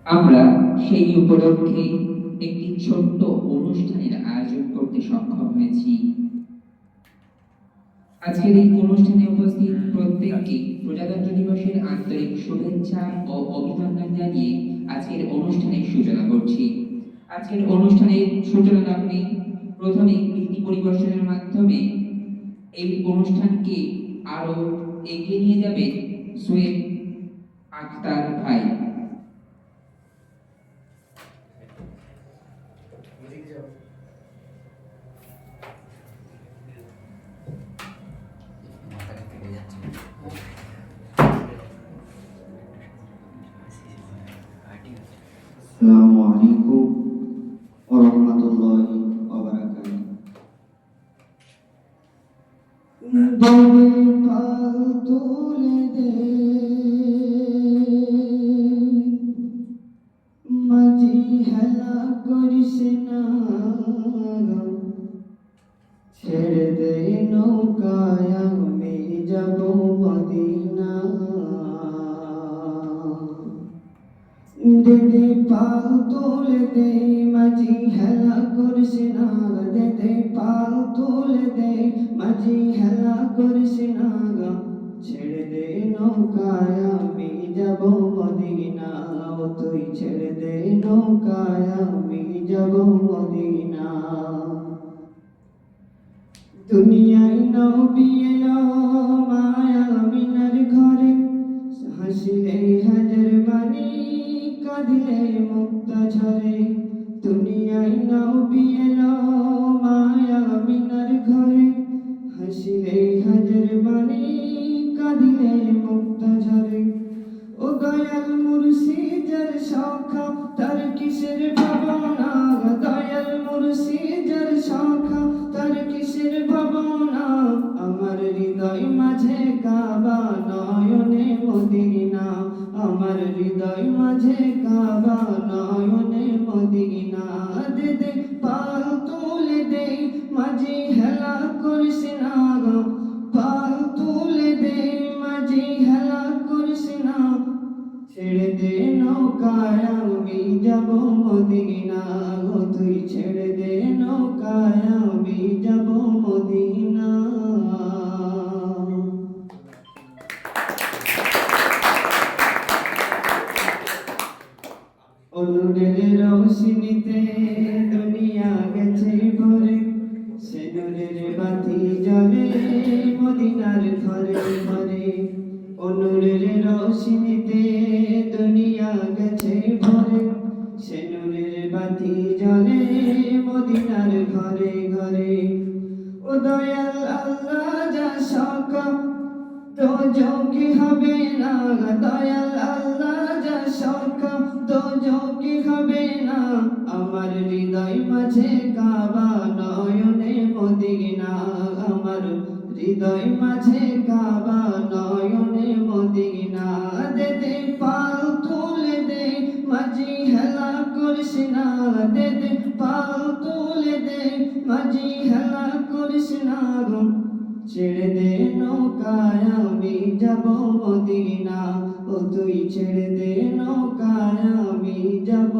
আমরা সেই উপলক্ষে একটি ছোট্ট অনুষ্ঠানের আয়োজন করতে সক্ষম হয়েছি। আজকের এই অনুষ্ঠানে উপস্থিত প্রত্যেককে প্রজাতন্ত্র দিবসের আন্তরিক শুভেচ্ছা ও অভিনন্দন জানিয়ে আজকের অনুষ্ঠানের সূচনা করছি। আজকের অনুষ্ঠানের সূচনা আপনি প্রথমে কৃতি পরিবেশনের মাধ্যমে এই অনুষ্ঠানকে আরো এগিয়ে নিয়ে যাবে সোয়েব আক্তার ভাই। আসসালামু আলাইকুম ওয়া রাহমাতুল্লাহি ওয়া বারাকাতুহু। ববে পাল তুলে দে মাঝি হেলা করিস না, ছেড়ে দে নৌকায় আমি যাব মদিনা। দে পাল তুলে দে মাঝি হেলা করিস না, দে পাল তুলে দে মাঝি হেলা করিস না, ছেড়ে দে নৌকায় আমি যাব মদিনা। ও তুই ছেড়ে দে নৌকায় আমি যাব মদিনা। দুনিয়ায় নবী এলো মায়া আমিনার ঘরে, হাসিলে হাজার বাণী কাঁদিলে মুক্তা ঝরে। দুনিয়ায় নবী এলো মায়া আমিনার ঘরে, হাসিলে হাজার বাণী কাঁদিলে মুক্তা ঝরে। ও দয়াল মুর্শিদের শাখা তার কিসের ভাবনা, দয়াল মুর্শিদের শাখা তার কিসের ভাবনা। আমার হৃদয় মাঝে কাবা নয়নে মদিনা, আমার হৃদয় মাঝে কাবা নয়নে মদিনা। দে দে পাল তুলে দে মাঝি হেলা করিস না, পাল তুলে দে মাঝি হেলা করিস না, ছেড়ে দে নৌকায় আমি যাব মদিনা। ও তুই ছেড়ে দে নৌকায় আমি যাব মদিনা। অনুরের রৌশনীতে দুনিয়া গেছে ভরে, সে নূরের বাতি জ্বলে মদিনার ঘরে ঘরে। অনুরের রৌশনীতে দুনিয়া গেছে ভরে, সে নূরের বাতি জ্বলে মদিনার ঘরে ঘরে। ও দয়াল আল্লাহ যা সকা তো যোগী হবে না, দয়াল আল্লাহ যা সকা তো যোগী হবে না। আমার হৃদয় মাঝে কাবা নয়নে মদিনা, আমার হৃদয় মাঝে কাবা নয়নে মদিনা। দে দে পাল তুলে দে মাঝি হেলা করিস না, দে দে পাল তুলে দে মাঝি হেলা করিস না, ছেড়ে দে নৌকায় আমি যাব মদিনা। ও তুই ছেড়ে দে নৌকায় আমি যাব